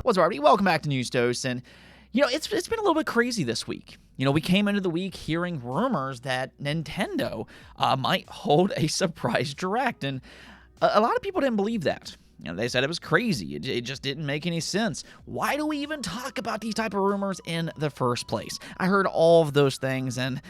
What's up, everybody? Welcome back to News Dose. And, it's been a little bit crazy this week. We came into the week hearing rumors that Nintendo might hold a surprise direct. And a lot of people didn't believe that. They said it was crazy. It just didn't make any sense. Why do we even talk about these type of rumors in the first place? I heard all of those things, and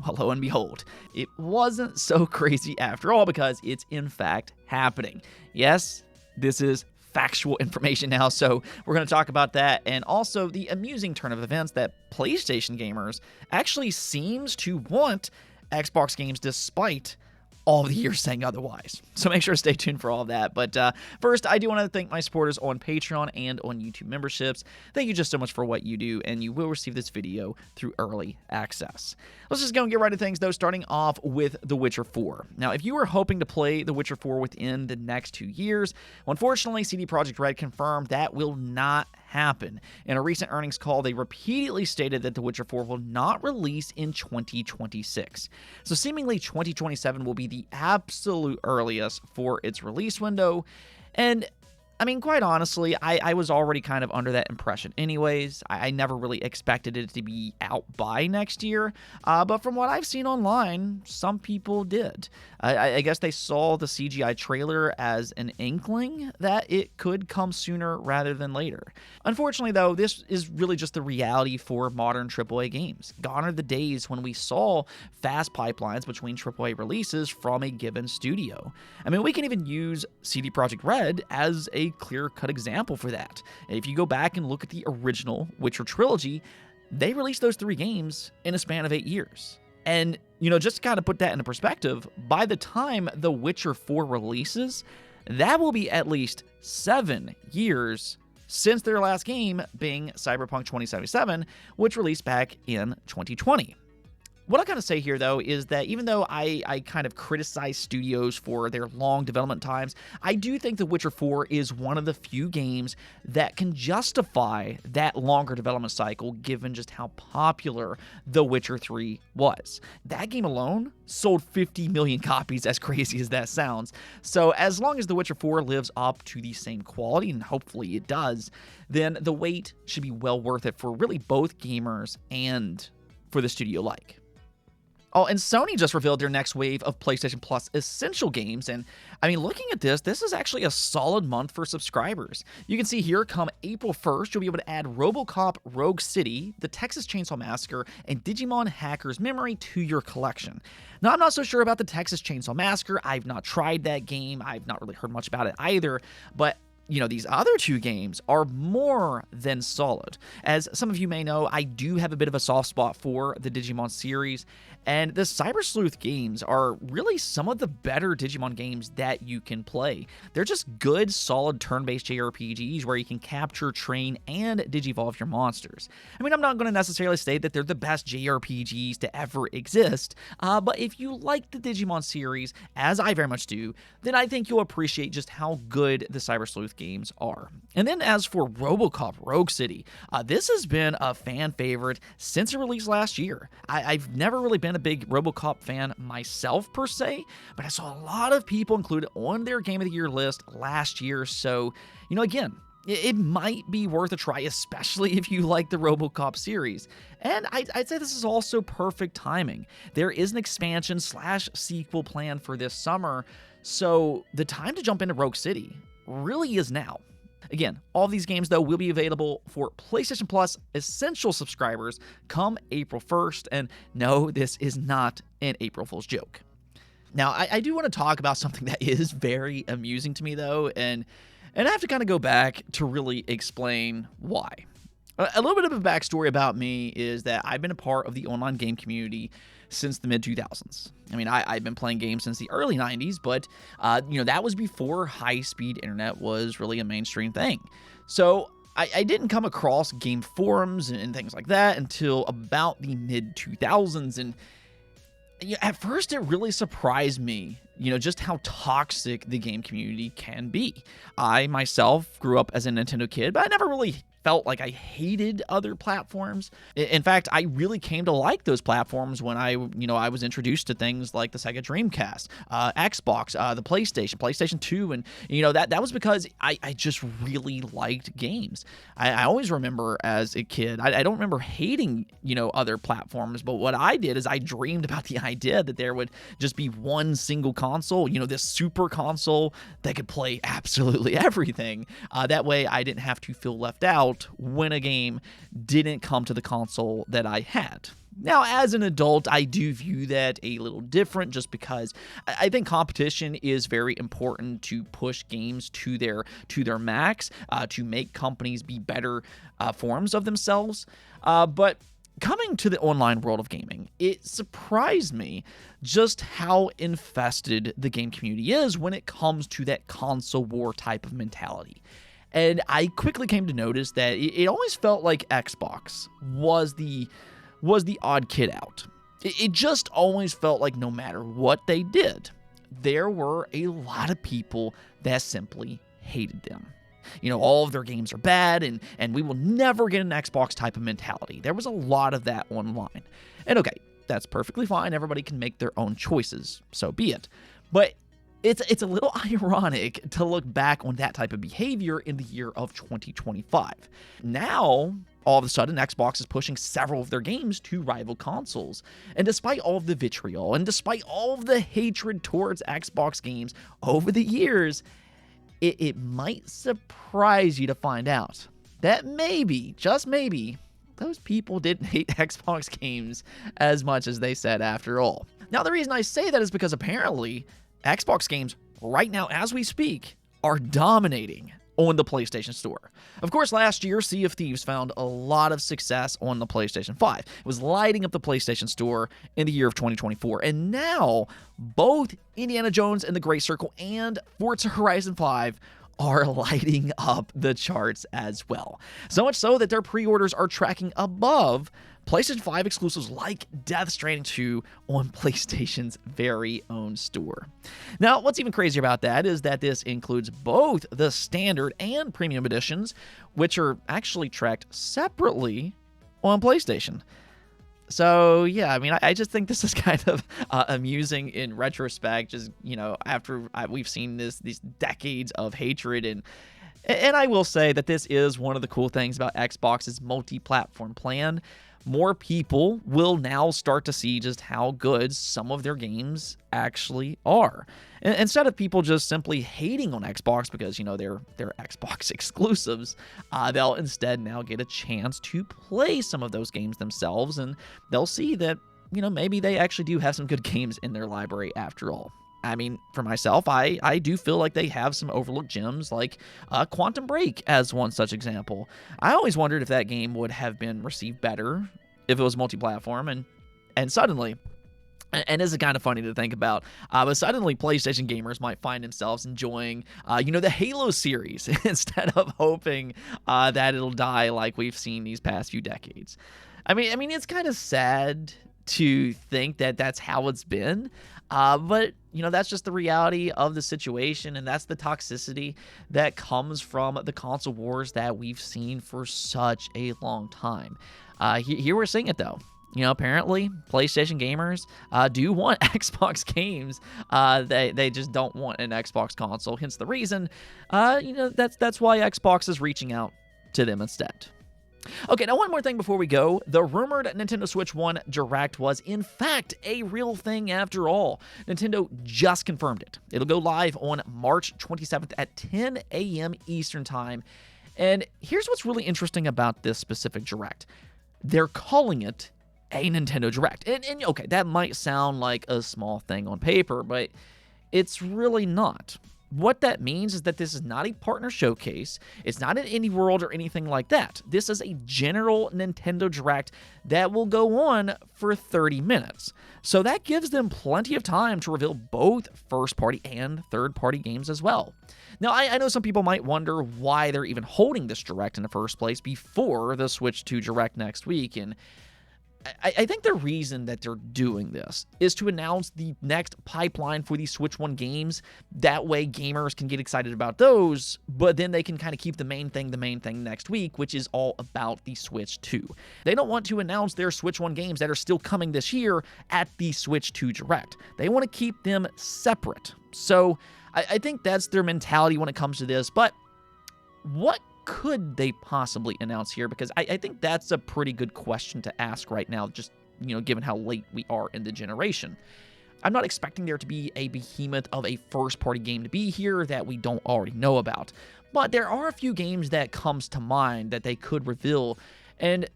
well, lo and behold, it wasn't so crazy after all, because it's in fact happening. Yes, this is factual information now, so we're going to talk about that, and also the amusing turn of events that PlayStation gamers actually seems to want Xbox games despite all the years saying otherwise. So make sure to stay tuned for all of that. But first, I do want to thank my supporters on Patreon and on YouTube memberships. Thank you just so much for what you do, and you will receive this video through early access. Let's just go and get right to things, though, starting off with The Witcher 4. Now, if you were hoping to play The Witcher 4 within the next 2 years, well, unfortunately, CD Projekt Red confirmed that will not happen. In a recent earnings call, they repeatedly stated that The Witcher 4 will not release in 2026. So seemingly 2027 will be the absolute earliest for its release window. And I mean, quite honestly, I was already kind of under that impression anyways. I never really expected it to be out by next year, but from what I've seen online, some people did. I guess they saw the CGI trailer as an inkling that it could come sooner rather than later. Unfortunately, though, this is really just the reality for modern AAA games. Gone are the days when we saw fast pipelines between AAA releases from a given studio. I mean, we can even use CD Projekt Red as a clear-cut example for that. If you go back and look at the original Witcher trilogy, they released those 3 games in a span of 8 years. And, just to kind of put that into perspective, by the time The Witcher 4 releases, that will be at least 7 years since their last game being Cyberpunk 2077, which released back in 2020. What I kind of say here, though, is that even though I kind of criticize studios for their long development times, I do think The Witcher 4 is one of the few games that can justify that longer development cycle given just how popular The Witcher 3 was. That game alone sold 50 million copies, as crazy as that sounds. So as long as The Witcher 4 lives up to the same quality, and hopefully it does, then the wait should be well worth it for really both gamers and for the studio alike. Oh, and Sony just revealed their next wave of PlayStation Plus Essential games, and I mean, looking at this is actually a solid month for subscribers. You can see here, come April 1st, you'll be able to add RoboCop Rogue City, the Texas Chainsaw Massacre, and Digimon Hacker's Memory to your collection. Now, I'm not so sure about the Texas Chainsaw Massacre. I've not tried that game. I've not really heard much about it either, but these other 2 games are more than solid. As some of you may know, I do have a bit of a soft spot for the Digimon series, and the Cyber Sleuth games are really some of the better Digimon games that you can play. They're just good, solid turn-based JRPGs where you can capture, train, and digivolve your monsters. I mean, I'm not going to necessarily say that they're the best JRPGs to ever exist, but if you like the Digimon series, as I very much do, then I think you'll appreciate just how good the Cyber Sleuth games are. And then as for RoboCop Rogue City, this has been a fan favorite since it released last year. I've never really been a big RoboCop fan myself per se, but I saw a lot of people include it on their Game of the Year list last year, so, again, it might be worth a try, especially if you like the RoboCop series. And I'd say this is also perfect timing. There is an expansion/sequel planned for this summer, so the time to jump into Rogue City really is now. Again, all these games, though, will be available for PlayStation Plus Essential subscribers come April 1st, and no, this is not an April Fool's joke. Now, I do want to talk about something that is very amusing to me, though, and I have to kind of go back to really explain why. A little bit of a backstory about me is that I've been a part of the online game community since the mid-2000s. I mean, I've been playing games since the early 90s, but, that was before high-speed internet was really a mainstream thing. So I didn't come across game forums and things like that until about the mid-2000s, and at first it really surprised me just how toxic the game community can be. I myself grew up as a Nintendo kid, but I never really felt like I hated other platforms. In fact, I really came to like those platforms when I was introduced to things like the Sega Dreamcast, Xbox, the PlayStation 2, and that was because I just really liked games. I always remember as a kid, I don't remember hating other platforms, but what I did is I dreamed about the idea that there would just be one single console, this super console that could play absolutely everything. That way I didn't have to feel left out when a game didn't come to the console that I had. Now, as an adult, I do view that a little different just because I think competition is very important to push games to their max, to make companies be better forms of themselves. But coming to the online world of gaming, it surprised me just how infested the game community is when it comes to that console war type of mentality. And I quickly came to notice that it always felt like Xbox was the odd kid out. It just always felt like no matter what they did, there were a lot of people that simply hated them. All of their games are bad, and we will never get an Xbox type of mentality. There was a lot of that online. And okay, that's perfectly fine. Everybody can make their own choices, so be it. But it's a little ironic to look back on that type of behavior in the year of 2025. Now, all of a sudden, Xbox is pushing several of their games to rival consoles. And despite all of the vitriol, and despite all of the hatred towards Xbox games over the years, it might surprise you to find out that maybe, just maybe, those people didn't hate Xbox games as much as they said after all. Now, the reason I say that is because apparently Xbox games right now, as we speak, are dominating on the PlayStation Store. Of course, last year, Sea of Thieves found a lot of success on the PlayStation 5. It was lighting up the PlayStation Store in the year of 2024. And now, both Indiana Jones and the Great Circle and Forza Horizon 5 are lighting up the charts as well. So much so that their pre-orders are tracking above PlayStation 5 exclusives like Death Stranding 2 on PlayStation's very own store. Now, what's even crazier about that is that this includes both the standard and premium editions, which are actually tracked separately on PlayStation. So, yeah, I mean, I just think this is kind of amusing in retrospect, just, after we've seen these decades of hatred. And I will say that this is one of the cool things about Xbox's multi-platform plan. More people will now start to see just how good some of their games actually are. Instead of people just simply hating on Xbox because, they're Xbox exclusives, they'll instead now get a chance to play some of those games themselves, and they'll see that, maybe they actually do have some good games in their library after all. I mean, for myself, I do feel like they have some overlooked gems, like Quantum Break as one such example. I always wondered if that game would have been received better if it was multi-platform, and suddenly, and this is kind of funny to think about, but suddenly PlayStation gamers might find themselves enjoying, the Halo series instead of hoping that it'll die like we've seen these past few decades. I mean, it's kind of sad to think that that's how it's been. But, that's just the reality of the situation, and that's the toxicity that comes from the console wars that we've seen for such a long time. Here we're seeing it, though. Apparently, PlayStation gamers do want Xbox games. They just don't want an Xbox console, hence the reason, that's why Xbox is reaching out to them instead. Okay, now one more thing before we go. The rumored Nintendo Switch 1 Direct was, in fact, a real thing after all. Nintendo just confirmed it. It'll go live on March 27th at 10 a.m. Eastern Time. And here's what's really interesting about this specific Direct. They're calling it a Nintendo Direct. And okay, that might sound like a small thing on paper, but it's really not. What that means is that this is not a partner showcase. It's not an indie world or anything like that. This is a general Nintendo Direct that will go on for 30 minutes. So that gives them plenty of time to reveal both first-party and third-party games as well. Now, I know some people might wonder why they're even holding this Direct in the first place before the Switch 2 Direct next week, and I think the reason that they're doing this is to announce the next pipeline for these Switch 1 games. That way gamers can get excited about those, but then they can kind of keep the main thing next week, which is all about the Switch 2. They don't want to announce their Switch 1 games that are still coming this year at the Switch 2 Direct. They want to keep them separate. So I think that's their mentality when it comes to this, but what could they possibly announce here? Because I think that's a pretty good question to ask right now, just, given how late we are in the generation. I'm not expecting there to be a behemoth of a first-party game to be here that we don't already know about, but there are a few games that comes to mind that they could reveal, and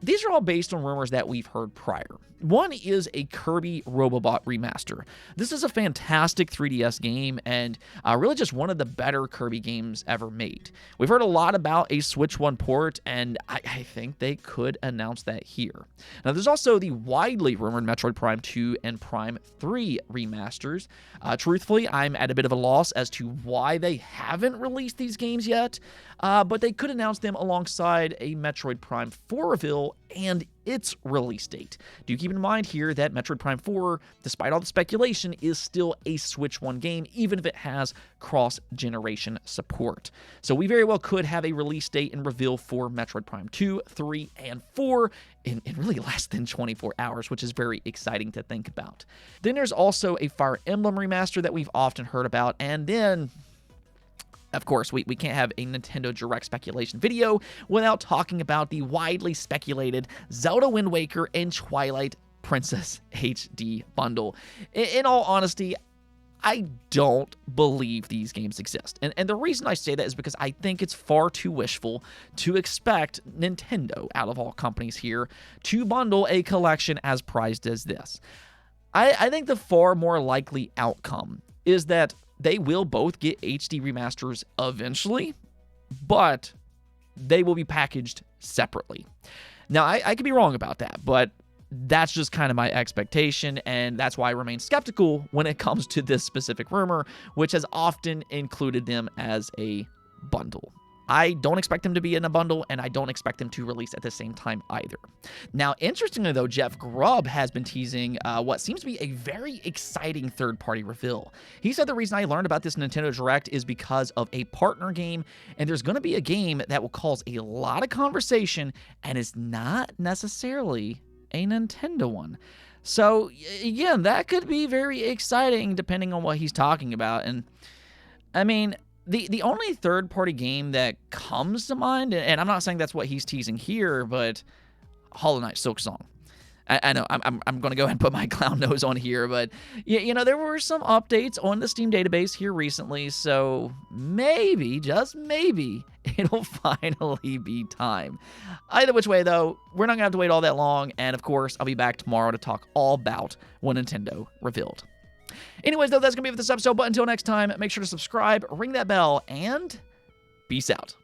these are all based on rumors that we've heard prior. One is a Kirby Robobot remaster. This is a fantastic 3DS game and really just one of the better Kirby games ever made. We've heard a lot about a Switch 1 port, and I think they could announce that here. Now, there's also the widely rumored Metroid Prime 2 and Prime 3 remasters. Truthfully, I'm at a bit of a loss as to why they haven't released these games yet, but they could announce them alongside a Metroid Prime 4 reveal and its release date. Do keep in mind here that Metroid Prime 4, despite all the speculation, is still a Switch 1 game, even if it has cross-generation support. So we very well could have a release date and reveal for Metroid Prime 2, 3, and 4 in really less than 24 hours, which is very exciting to think about. Then there's also a Fire Emblem remaster that we've often heard about, and then of course, we can't have a Nintendo Direct speculation video without talking about the widely speculated Zelda Wind Waker and Twilight Princess HD bundle. In all honesty, I don't believe these games exist. And the reason I say that is because I think it's far too wishful to expect Nintendo, out of all companies here, to bundle a collection as prized as this. I think the far more likely outcome is that they will both get HD remasters eventually, but they will be packaged separately. Now, I could be wrong about that, but that's just kind of my expectation, and that's why I remain skeptical when it comes to this specific rumor, which has often included them as a bundle. I don't expect them to be in a bundle, and I don't expect them to release at the same time either. Now, interestingly, though, Jeff Grubb has been teasing what seems to be a very exciting third-party reveal. He said the reason I learned about this Nintendo Direct is because of a partner game, and there's going to be a game that will cause a lot of conversation and is not necessarily a Nintendo one. So, again, that could be very exciting depending on what he's talking about. And, I mean, the only third-party game that comes to mind, and I'm not saying that's what he's teasing here, but Hollow Knight Silk Song. I know I'm going to go ahead and put my clown nose on here, but there were some updates on the Steam database here recently, so maybe, just maybe, it'll finally be time. Either which way, though, we're not going to have to wait all that long, and of course, I'll be back tomorrow to talk all about what Nintendo revealed. Anyways, though, that's going to be it for this episode, but until next time, make sure to subscribe, ring that bell, and peace out.